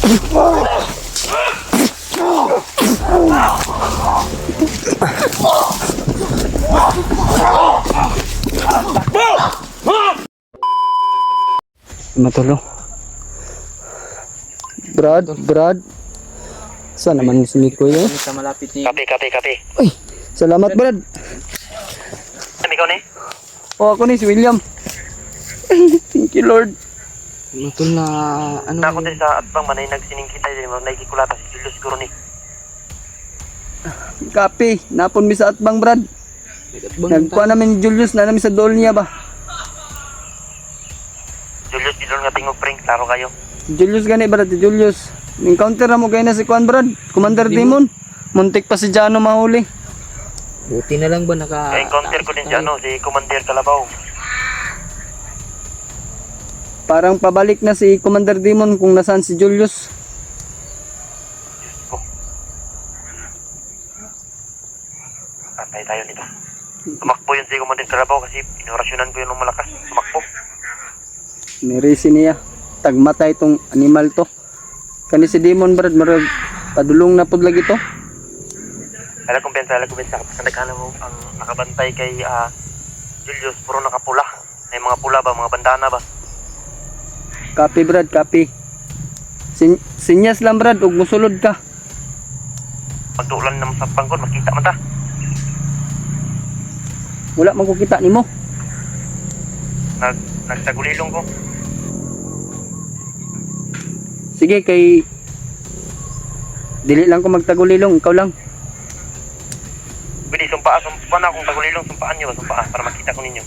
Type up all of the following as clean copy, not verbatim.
Matulog. Brad. Saan naman si Miko yun? Sa malapit ni... Kape. Uy, salamat Brad. Ano ikaw ni? Oh, ako ni si William. Thank you Lord. Matol na... Ano Ako din sa atbang manay nagsining kita din mo naikikulata si Julius siguro ni. Kape, napon mi sa atbang Brad. Nagkuha namin ni Julius na namin sa dool niya ba? Julius dito nga tingog prank, klaro kayo. Julius gani Brad, Julius. Encounter na mo kayo na si Kuan Brad, Commander Demon. Muntik pa si Jano mahuli. Buti na lang ba naka... Encounter ko din siya, no, si Commander Kalabaw. Parang pabalik na si Commander Demon kung nasaan si Julius. Antay tayo nito. Tumakbo yun si Commander Kalabaw kasi inorasyonan ko yun ng malakas. Tumakbo. Nirisi niya. Tagmatay itong animal to. Kani si Demon Brad, marag padulong na pod lagi to. Alam kumpensa. Nagkala mo ang nakabantay kay Julius, puro nakapula. May mga pula ba, mga bandana ba? Kape Brad, kape. Sinyas lang Brad, ug musulod ka. Pagtuulan naman sa pangkon, makita man ta. Wala man ko kita nimo. Nagtagulilong ko. Sige kay dili lang ko magtagulilong, ikaw lang. Pwede sumpaan na kung tagulilong, sumpaan nyo ba? Sumpaan para makita ko ninyo.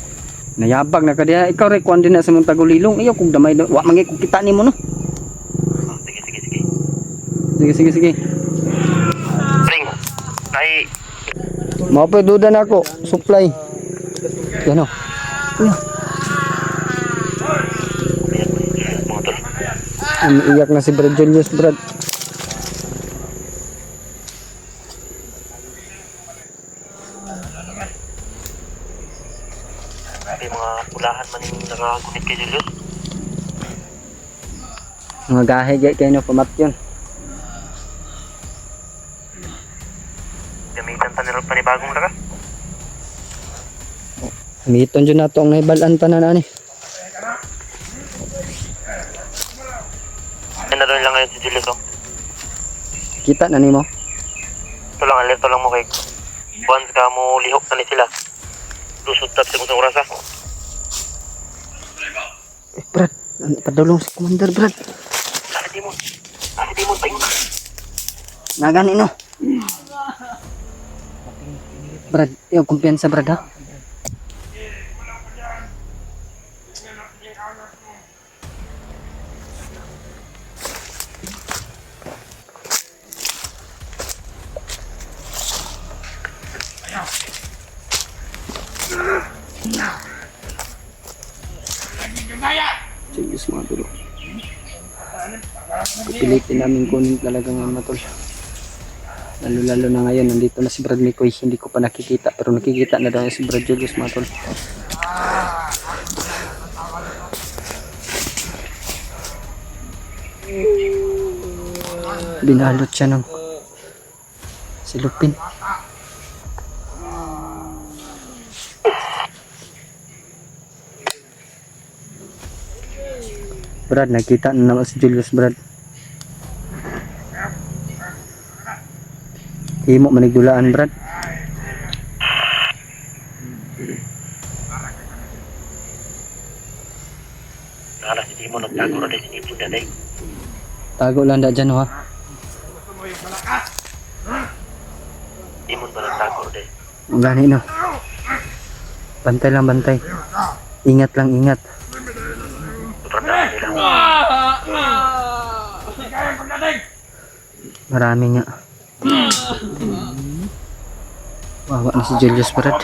Nayabag na kadiya, ikaw rek kuan din na sa mong tagulilong. Iyo kung damay wa mangi ko kita nimo no. Sige. Sige. Pring, ay Mao pa duda na ako, supply. Yan o. mga tol. Iyak na si Brad Julius Brad. May mga pulahan man yung nakagunit kay Julius. Mga gahe gay kayo no pamatyon. Gamitan ta nila panibagong lakas. Miton dyan na ito ang naibalaan pa na nani. Naroon lang ngayon si Julius, oh. Kita na nimo. Ito lang, alerto lang mo kay once ka mo lihok na ni sila. Lusot tap sa kung oras, Brad, padulong si Commander Brad. Saan di mo, tayo na. Nagani no. Brad, yung kumpiyansa Brad ha. Sige, mga tulo. Pipilitin namin kunin talaga ngayon matol. Lalo na ngayon, nandito na si Brad Mikoy. Hindi ko pa nakikita, pero nakikita na daw si Brad Julius matol. Binalot siya ng silupin. Brad, nakita na naman si Julius Brad. Himo manigdulaan Brad. Nakala si Timon, nagtago na din si Timon na day. Tago lang da dyan ha. Timon ba nagtago na day? Ang gani no. Bantay lang bantay. Ingat lang ingat. Tandaan nila. Marami nga. Wawa na si Julius Brad.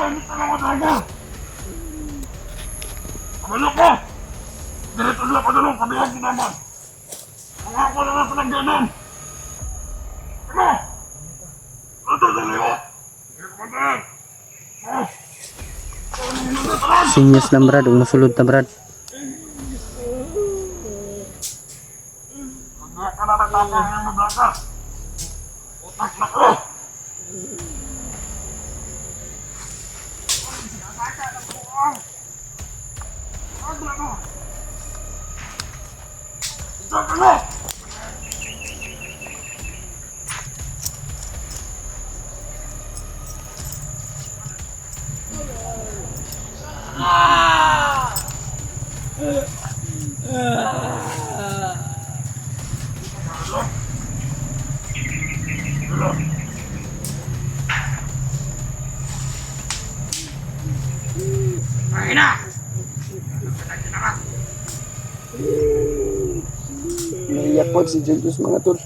Sinyas na Brad, umusulod na Brad. Naiyak po si Julius mga tol.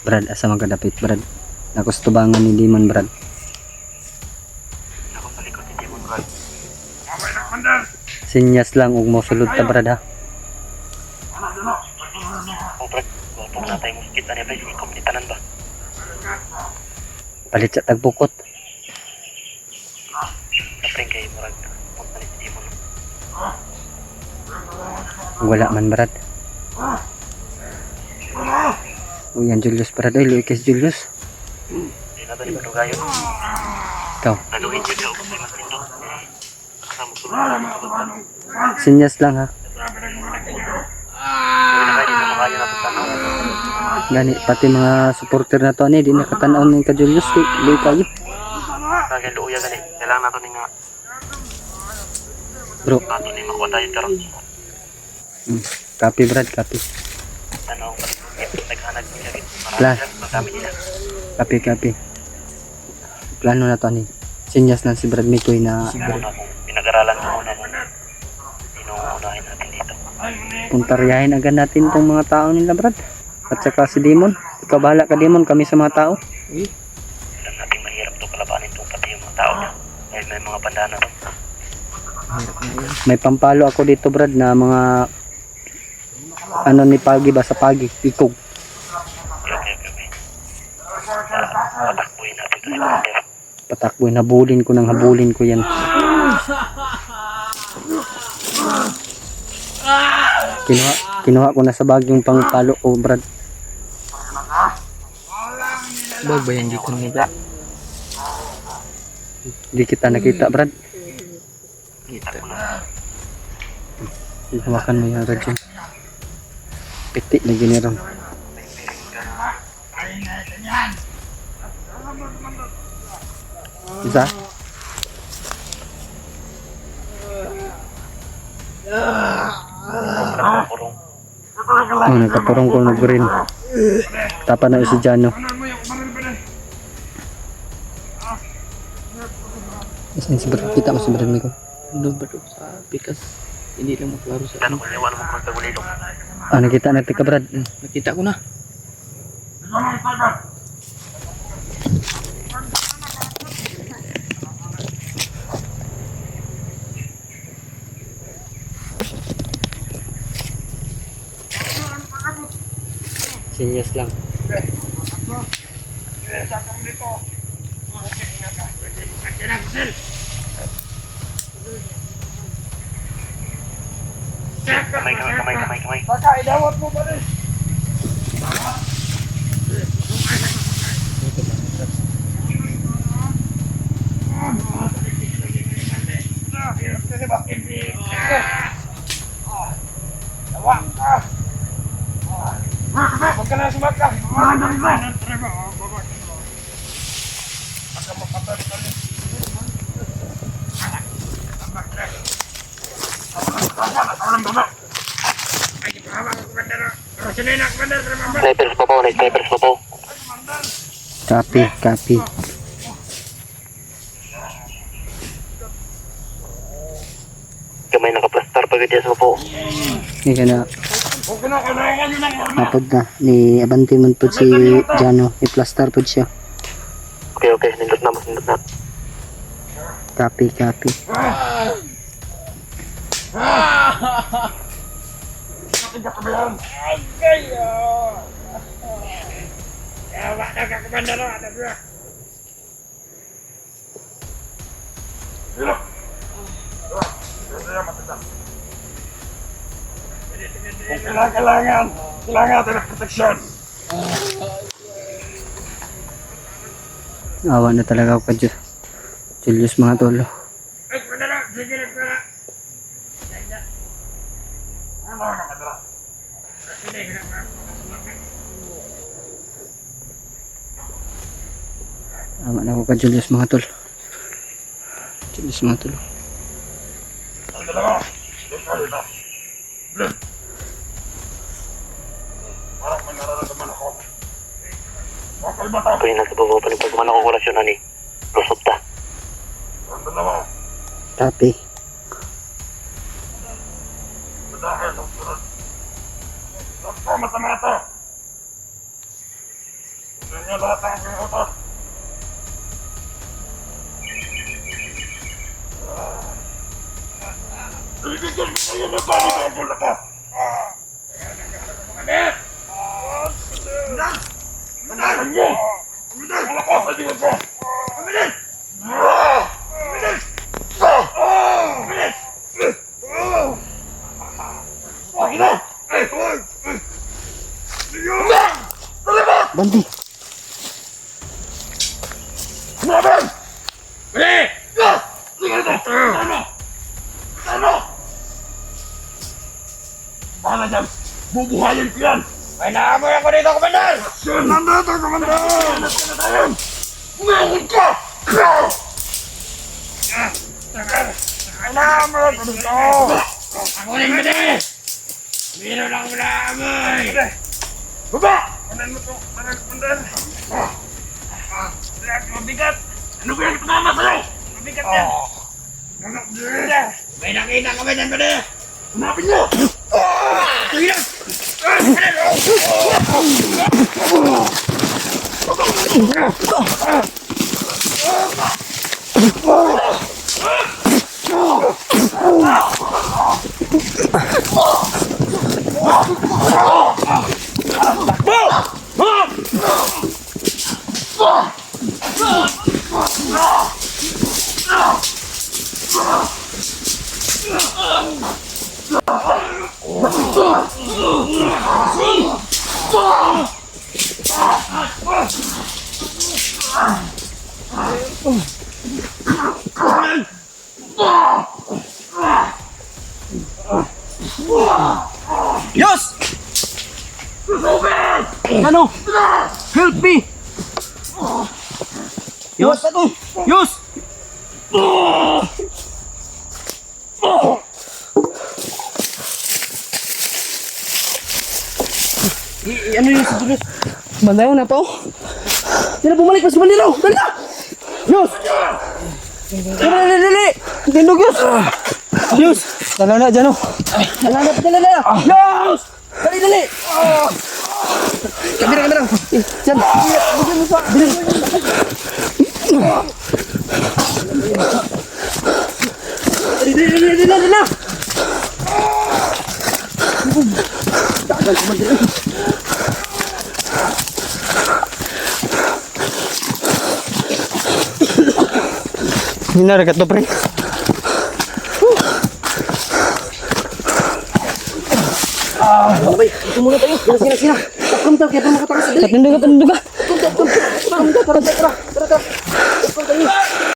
Brad, asa man kadapit, Brad? Nakustubangan ni Demon, Brad. Ako sa likod ni Demon, Brad. Sinyas lang ug mo sulod ta, Brad, ha. Oh, Brad. Huwag natay mo sakit na niya, Brad. Ikom ni tanan ba? Palit sa tagbukot. Napring kayo, Brad. Punta ni si Demon. Wala man, Brad. Uy, yan Julius, Brad. Uy, Lucas Julius. Hindi na doon ipanugayon. Ikaw. Naluhin yun ka. Kasi mas nito. Kasama sulod na sa Sinyas lang, ha. Kaya na kayo sa mga na pagtanaw. Gani, pati mga supporter na to, ani, di nakatanaw ng ka Julius. Di kayo. Kaya luuya gani. Kailangan nato ni nga. Bro, Nato ni makuha tayo karon. copy, Brad, copy. Tanaw. Naghanag niya rin. Plus. Marami nila. Copy, copy. Plano na to, ani. Sinyas lang si Brad Mikoy na Muna kung pinag-aralan ko muna kung sino ang unahin natin dito. puntaryahin agad natin itong mga tao nila, Brad. At saka si Demon. Ikaw bahala ka, Demon, kami sa mga tao. Alam natin mahirap to kalabanin itong pati yung mga tao na. Dahil may mga bandana to. May pampalo ako dito, Brad, na mga ano ni Pagi ba sa Pagi, ikog. Okay. Patakbuhin natin ito ni Commander. Patakboy, habulin ko yan. Kinuha ko na sa bag yung pangpalo ko, Brad. Bag ba yan dito ni Brad? Di kita nakita, Brad. Kita ko na. Hawakan mo yung radyo. Piti na giniron. Isa? Purong. Oh, nagkapurong ko na green. Tapa na si Jano. Saan si Brad? Kita mo si Brad Miko? Ano ba ito sa pikas? Hindi lang maklaro sa Tanong kung iwan mo kung tagulilong. Ah, nakita natin ka, Brad. Nakita ko na. Sinyas lang. Kamay. Snipers pa po, snipers pa po. Copy, copy. Kamay nakaplastar pa gaya sa po. Hindi ka na. Napod na. Ni Abante man po si Jano. I-plaster po siya. Okay, okay. Nindot na, mas nindot na. Copy, copy. Kailangan natin ng proteksyon. Awa na talaga ako ka Julius mga tolo. Ay, madala! Sige na ka! Ano na madala? Sige na ka! Awa na ako ka Julius mga tol. Julius mga tolo. Ang dalawa! Dito! Blue! Parang may nararamdaman ako. Okay ba ito? Ako yung nasa baba pa ng pagkuman ako kurasyon na ni Rosop ta. Ang dalawa! Copy. Dahil ang sunod. Ito, masama ito! Hindi niyo lahat ang aking utos. Ibigyan ko kayo ng balik ang bula ko! Manahan niyo! Wala ko sa tingin ko! Mabilis! Mabilis! Mabilis! Bakit na? Bandi. Laban! Bili! Sige na ito! Ano? Bahala dyan! Bubuhayin ko yan! May naamoy ako dito, Commander! Nandito, Commander! Umahit ka! May naamoy ako dito! Ako rin ka din! Meron ako naamoy! Baba! Kunan mo ito, Commander! Mabigat! Ano ba yung tumama sa'yo? Mabigat yan! May nakita ka ba dyan, Commander? Hanapin mo! Sige na! Yos! Ano? Help me! Yos! Yos! Ano yun si Julius? Bandayo na to? Hindi na bumalik pa si Bandero! Dali na! Yos! Dali! Tindog Yos! Yos! Dala na dyan o! Dala na! Yos! Dali! Kamera! Dyan! Bigyan mo pa! Dali na! Tagal ko Bandero! Hinaragat to pre. Babay, ito muna tayo. Sina. Takam tayo, kaya pa makatakas sa dali. Katinduga. Tara.